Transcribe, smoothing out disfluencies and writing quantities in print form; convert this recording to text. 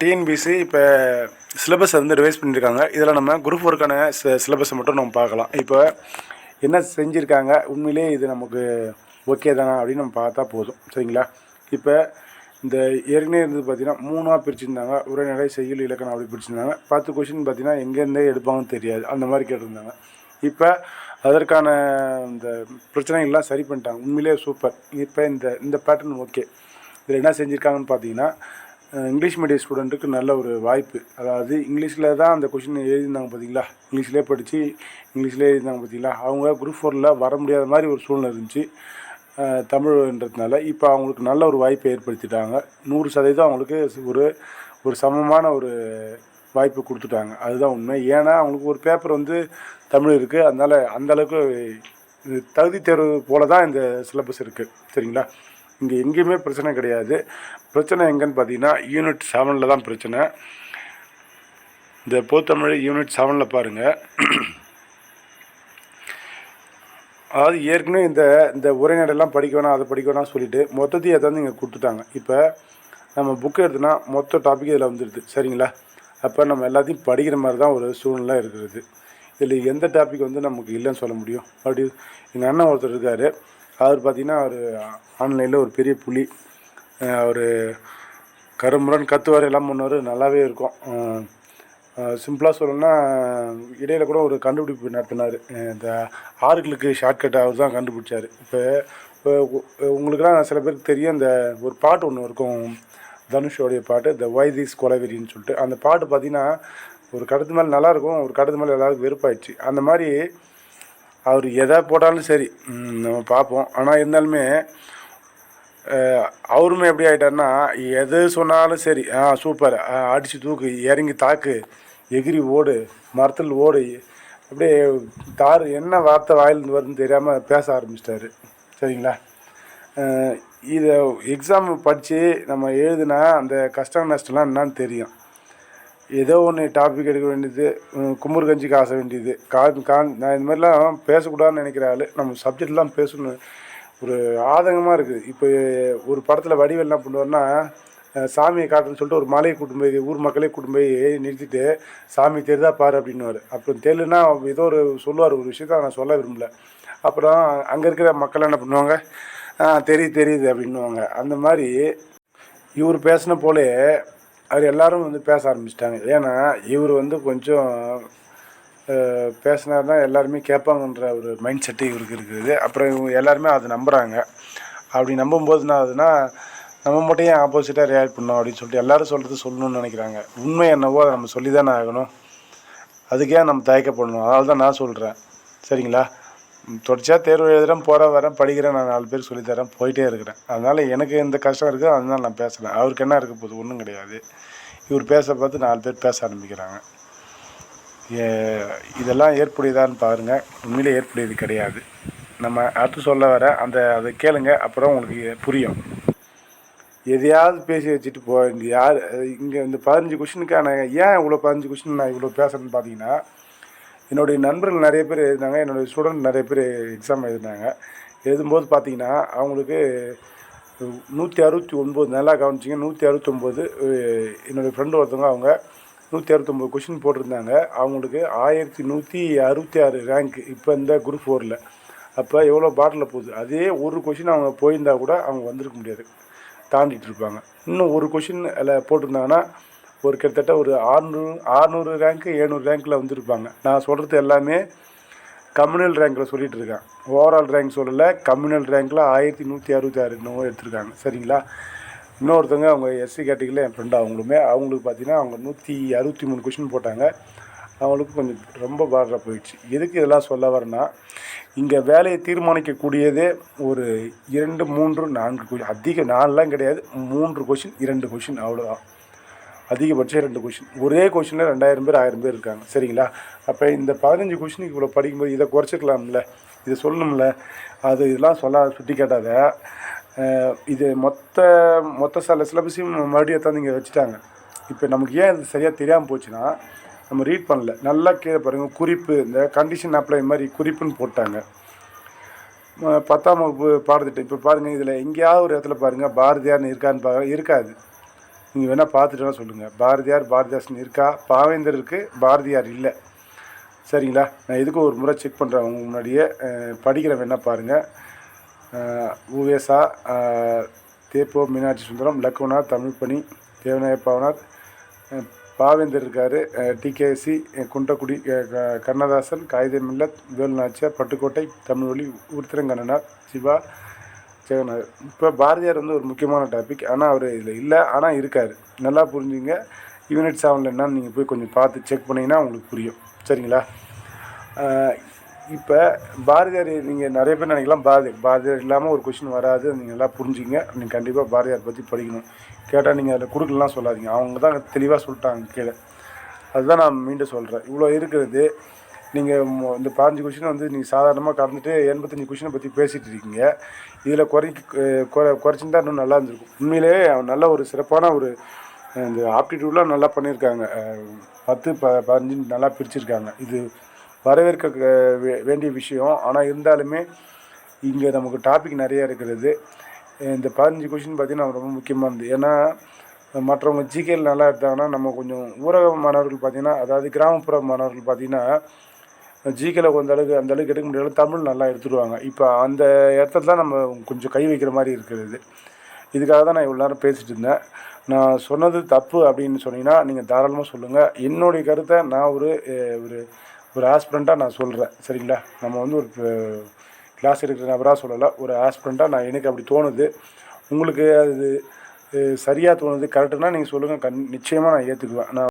TNPSC இப்போ சிலபஸை வந்து ரிவைஸ் பண்ணியிருக்காங்க. இதில் நம்ம குரூப் ஒர்க்கான சிலபஸை மட்டும் நம்ம பார்க்கலாம். இப்போ என்ன செஞ்சுருக்காங்க, உண்மையிலே இது நமக்கு ஓகே தானா அப்படின்னு நம்ம பார்த்தா போதும். சரிங்களா? இப்போ இந்த ஏற்கனவே இருந்தது பார்த்திங்கன்னா 3ஆக பிரிச்சுருந்தாங்க. உரைநடை, செய்யுள், இலக்கணம் அப்படி பிரிச்சுருந்தாங்க. 10 கொஷின் பார்த்திங்கன்னா எங்கேருந்தே எடுப்பாங்கன்னு தெரியாது, அந்த மாதிரி கேட்டிருந்தாங்க. இப்போ அதற்கான இந்த பிரச்சனைகள்லாம் சரி பண்ணிட்டாங்க. உண்மையிலே சூப்பர். இப்போ இந்த பேட்டர்ன் ஓகே. இதில் என்ன செஞ்சுருக்காங்கன்னு பார்த்தீங்கன்னா, இங்கிலீஷ் மீடியம் ஸ்டூடெண்ட்டுக்கு நல்ல ஒரு வாய்ப்பு. அதாவது இங்கிலீஷில் தான் அந்த கொஷின் எழுதியிருந்தாங்க பார்த்தீங்களா, இங்கிலீஷ்லேயே படித்து இங்கிலீஷ்லேயே எழுதியிருந்தாங்க பார்த்தீங்களா, அவங்க குரூப் 4ல் வர முடியாத மாதிரி ஒரு சூழ்நிலை இருந்துச்சு தமிழ்ன்றதுனால. இப்போ அவங்களுக்கு நல்ல ஒரு வாய்ப்பை ஏற்படுத்திட்டாங்க. 100% அவங்களுக்கு ஒரு சமமான ஒரு வாய்ப்பு கொடுத்துட்டாங்க. அதுதான் உண்மை. ஏன்னா அவங்களுக்கு ஒரு பேப்பர் வந்து தமிழ் இருக்குது, அதனால் அந்தளவுக்கு தகுதி தேர்வு போல தான் இந்த சிலபஸ் இருக்குது. சரிங்களா? இங்கே எங்கேயுமே பிரச்சனை கிடையாது. பிரச்சனை எங்கன்னு பார்த்தீங்கன்னா யூனிட் 7 தான் பிரச்சனை. இந்த பொதுத்தமிழ் யூனிட் 7 பாருங்கள். அதாவது ஏற்கனவே இந்த உரைநடையெல்லாம் படிக்க வேணாம், அதை படிக்க வேணாம் சொல்லிவிட்டு மொத்தத்தையும் அதை வந்து இங்கே கொடுத்துட்டாங்க. இப்போ நம்ம புக்கு எடுத்தோன்னா மொத்த டாபிக் இதில் வந்துடுது. சரிங்களா? அப்போ நம்ம எல்லாத்தையும் படிக்கிற மாதிரி தான் ஒரு சூழ்நிலை இருக்கிறது. இதில் எந்த டாபிக் வந்து நமக்கு இல்லைன்னு சொல்ல முடியும்? அப்படி எங்கள் அண்ணன் ஒருத்தர் இருக்கார். அவர் பார்த்திங்கன்னா அவர் ஆன்லைனில் ஒரு பெரிய புலி. அவர் கருமுரன் கத்துவார், எல்லாம் பண்ணுவார், நல்லாவே இருக்கும். சிம்பிளாக சொல்லணும்னா இடையில் கூட ஒரு கண்டுபிடிப்பு நடத்தினார். இந்த ஆறுகளுக்கு ஷார்ட்கட் அவர் தான் கண்டுபிடிச்சார். இப்போ உங்களுக்குலாம் சில பேருக்கு தெரியும், இந்த ஒரு பாட்டு ஒன்று இருக்கும், தனுஷோடைய பாட்டு, இந்த வைதிஸ் கொலவெறின்னு சொல்லிட்டு. அந்த பாட்டு பார்த்திங்கன்னா ஒரு கடத்து மேலே நல்லாயிருக்கும், ஒரு கடத்து மேலே எல்லாருக்கும் வெறுப்பாயிடுச்சு. அந்த மாதிரி அவர் எதை போட்டாலும் சரி நம்ம பார்ப்போம். ஆனால் இருந்தாலுமே அவருமே எப்படி ஆகிட்டார்னா, எது சொன்னாலும் சரி சூப்பர், அடித்து தூக்கு, இறங்கி தாக்கு, எகிரி ஓடு, மரத்தில் ஓடு, அப்படியே தார் என்ன வார்த்தை வாயிலிருந்து வருதுன்னு தெரியாமல் பேச ஆரம்பிச்சிட்டாரு. சரிங்களா? இதை எக்ஸாம் படித்து நம்ம எழுதுனா அந்த கஷ்டம் நஷ்டம்லாம் என்னான்னு தெரியும். ஏதோ ஒன்று டாபிக் எடுக்க வேண்டியது, குமுறு கஞ்சி காச வேண்டியது, நான் இந்த மாதிரிலாம் பேசக்கூடாதுன்னு நினைக்கிற ஆள். நம்ம சப்ஜெக்ட்லாம் பேசணும் ஒரு ஆதங்கமாக இருக்குது. இப்போ ஒரு படத்தில் வடிவேல் என்ன பண்ணுவார்னா, சாமியை காட்டுன்னு சொல்லிட்டு ஒரு மலையை கூட்டும் போய் ஊர் மக்களே கூட்டும் போய் நிறுத்திட்டு, சாமி தெரிதா பாரு அப்படின்னுவார். அப்புறம் தெரியலன்னா ஏதோ ஒரு சொல்லுவார், ஒரு விஷயத்த நான் சொல்ல விரும்பல. அப்புறம் அங்கே இருக்கிற மக்கள் என்ன பண்ணுவாங்க, தெரியுது அப்படின்னுவாங்க. அந்த மாதிரி இவர் பேசின போலே அவர் எல்லோரும் வந்து பேச ஆரம்பிச்சிட்டாங்க. ஏன்னா இவர் வந்து கொஞ்சம் பேசினார்னா எல்லாருமே கேட்பாங்கன்ற ஒரு மைண்ட் செட்டு இவருக்கு இருக்குது. அப்புறம் இவங்க எல்லாருமே அதை நம்புகிறாங்க. அப்படி நம்பும்போது என்ன ஆகுதுன்னா, நம்ம மட்டும் ஏன் ஆப்போசிட்டாக ரியாக்ட் பண்ணோம் அப்படின்னு சொல்லிட்டு எல்லோரும் சொல்கிறது சொல்லணும்னு நினைக்கிறாங்க. உண்மை என்னவோ அதை நம்ம சொல்லி தானே ஆகணும். அதுக்கே நம்ம தயக்கப்படணும். அதனால தான் நான் சொல்கிறேன். சரிங்களா? தொடர்ச்சியாக தேர்வு எழுதுகிறேன், வரேன், படிக்கிறேன், நான் 4 பேர் சொல்லித்தரேன், போயிட்டே இருக்கிறேன். அதனால் எனக்கு இந்த கஷ்டம் இருக்குது, அதனால் நான் பேசுகிறேன். அவருக்கு என்ன இருக்க போகுது? ஒன்றும் கிடையாது. இவர் பேச பார்த்து 4 பேர் பேச ஆரம்பிக்கிறாங்க. இதெல்லாம் ஏற்புடையதான்னு பாருங்கள். உண்மையிலே ஏற்புடையது கிடையாது. நம்ம அடுத்து சொல்ல வர அதை கேளுங்க, அப்புறம் உங்களுக்கு புரியும். எதையாவது பேசி வச்சுட்டு இங்கே யார் இங்கே இந்த 15 கொஷினுக்கான ஏன் இவ்வளோ 15 கொஷின் நான் இவ்வளோ பேசுகிறேன்னு பார்த்தீங்கன்னா, என்னுடைய நண்பர்கள் நிறைய பேர் எழுதினாங்க, என்னுடைய ஸ்டூடெண்ட் நிறைய பேர் எக்ஸாம் எழுதினாங்க. எழுதும்போது பார்த்திங்கன்னா அவங்களுக்கு 169, நல்லா கவனிச்சிங்க, 169. என்னுடைய ஃப்ரெண்டு ஒருத்தவங்க அவங்க 169 கொஷின் போட்டிருந்தாங்க. அவங்களுக்கு 1166 ரேங்க்கு இப்போ இந்த குரூப் 4ல். அப்போ எவ்வளோ பாட்டில் போகுது? அதே ஒரு கொஷின் அவங்க போயிருந்தால் கூட அவங்க வந்திருக்க முடியாது, தாண்டிட்டு இருப்பாங்க. இன்னும் ஒரு கொஷின் அதில் போட்டிருந்தாங்கன்னா ஒரு கிட்டத்தட்ட ஒரு 600 ரேங்க்கு 700 ரேங்க்கில் வந்திருப்பாங்க. நான் சொல்கிறது எல்லாமே கம்யூனல் ரேங்க்கில் சொல்லிகிட்டு இருக்கேன். ஓவரால் ரேங்க் சொல்லலை, கம்யூனல் ரேங்க்கில் 1166 இன்னும் எடுத்திருக்காங்க. சரிங்களா? இன்னொருத்தவங்க அவங்க எஸ்சி கேட்டகரியில் என் ஃப்ரெண்டு, அவங்களுக்கு பார்த்தீங்கன்னா அவங்க 163 கொஷின் போட்டாங்க. அவங்களுக்கு கொஞ்சம் ரொம்ப பார்டராக போயிடுச்சு. எதுக்கு இதெல்லாம் சொல்ல வரேன்னா, இங்கே வேலையை தீர்மானிக்கக்கூடியதே ஒரு 2, 3, 4 கொஷின், அதிகம் 4லாம் கிடையாது, 3 கொஷின், 2 கொஷின், அவ்வளோதான். அதிகபட்சம் 2 கொஷின். ஒரே கொஷினில் 2000 பேர் 1000 பேர் இருக்காங்க. சரிங்களா? அப்போ இந்த 15 கொஷினுக்கு இவ்வளோ படிக்கும்போது இதை குறைச்சிக்கலாம்ல, இதை சொல்லணும்ல. இதெல்லாம் சுட்டி காட்டாத. இது மொத்த சிலபஸையும் மறுபடியும் தான் இங்கே வச்சுட்டாங்க. இப்போ நமக்கு ஏன் இது சரியாக தெரியாமல் போச்சுன்னா, நம்ம ரீட் பண்ணல. நல்லா கீழே பாருங்கள், குறிப்பு, இந்த கண்டிஷன் அப்ளை மாதிரி குறிப்புன்னு போட்டாங்க. 10ஆம் வகுப்பு பாடத்திட்டம் இப்போ பாருங்கள், இதில் எங்கேயாவது ஒரு இடத்துல பாருங்கள் பாரதியார்னு இருக்கான்னு இருக்காது. நீங்கள் வேணால் பார்த்துட்டு சொல்லுங்கள். பாரதிதாசன் இருக்கா, பாவேந்தர் இருக்குது, பாரதியார் இல்லை. சரிங்களா? நான் எதுக்கும் ஒரு முறை செக் பண்ணுறேன். அவங்க முன்னாடியே படிக்கிற வேணால் பாருங்கள். உவேசா, தேப்போ, மீனாட்சி சுந்தரம், லக்குவனார், தமிழ்ப்பணி, தேவநாய பாவனார், பாவேந்தர் இருக்கார், டிகேசி, குன்றக்குடி கண்ணதாசன், காகிதமில்லத், வேலுநாச்சியார், பட்டுக்கோட்டை தமிழ்வழி, உருத்திரங்கண்ணனார், சிவா, ஜெகநாதர். இப்போ பாரதியார் வந்து ஒரு முக்கியமான டாபிக். ஆனால் அவர் இதில் இல்லை, ஆனால் இருக்கார். நல்லா புரிஞ்சுங்க. யூனிட் 7 என்னன்னு நீங்கள் போய் கொஞ்சம் பார்த்து செக் பண்ணிங்கன்னா உங்களுக்கு புரியும். சரிங்களா? இப்போ பாரதியார் நீங்கள் நிறைய பேர் நினைக்கலாம் பாரதியார் இல்லாமல் ஒரு கொஷின் வராது. நீங்கள் நல்லா புரிஞ்சுங்க. நீங்கள் கண்டிப்பாக பாரதியார் பற்றி படிக்கணும். கேட்டால் நீங்கள் அதில் கொடுக்கலாம் சொல்லாதீங்க. அவங்க தான் தெளிவாக சொல்லிட்டாங்க கீழே. அதுதான் நான் மீண்டும் சொல்கிறேன். இவ்வளோ இருக்கிறது. நீங்கள் இந்த 15 கொஷினை வந்து நீங்கள் சாதாரணமாக கடந்துட்டு 85 கொஷினை பற்றி பேசிகிட்டு இருக்கீங்க. இதில் குறைச்சிருந்தா இன்னும் நல்லா இருந்திருக்கும். உண்மையிலேயே நல்ல ஒரு சிறப்பான ஒரு இந்த ஆப்டிடியூட்லாம் நல்லா பண்ணியிருக்காங்க. 10, 15 நல்லா பிரிச்சுருக்காங்க. இது வரவேற்க வேண்டிய விஷயம். ஆனால் இருந்தாலுமே இங்கே நமக்கு டாபிக் நிறையா இருக்கிறது. இந்த 15 கொஷின் பார்த்திங்கன்னா ரொம்ப முக்கியமாக இருந்தது. ஏன்னா மற்றவங்க ஜிகேயில் நல்லா எடுத்தாங்கன்னா நம்ம கொஞ்சம் ஊரக மாணவர்கள் பார்த்திங்கன்னா, அதாவது கிராமப்புற மாணவர்கள் பார்த்திங்கன்னா ஜிகேல அந்தளவுக்கு எடுக்க முடியாது. தமிழ் நல்லா எடுத்துடுவாங்க. இப்போ அந்த இடத்துல தான் நம்ம கொஞ்சம் கை வைக்கிற மாதிரி இருக்கிறது. இதுக்காக தான் நான் இவ்வளோ நேரம் பேசிகிட்டு இருந்தேன். நான் சொன்னது தப்பு அப்படின்னு சொன்னீங்கன்னா நீங்கள் தாராளமாக சொல்லுங்கள். என்னுடைய கருத்தை நான் ஒரு ஒரு ஆஸ்பிரண்ட்டாக நான் சொல்கிறேன். சரிங்களா? நம்ம வந்து ஒரு கிளாஸ் எடுக்கிற நபராக சொல்லலை. ஒரு ஆஸ்பிரண்ட்டாக எனக்கு அப்படி தோணுது. உங்களுக்கு அது சரியாக தோணுது, கரெக்டுனா நீங்கள் சொல்லுங்கள். நிச்சயமாக நான் ஏற்றுக்குவேன். நான்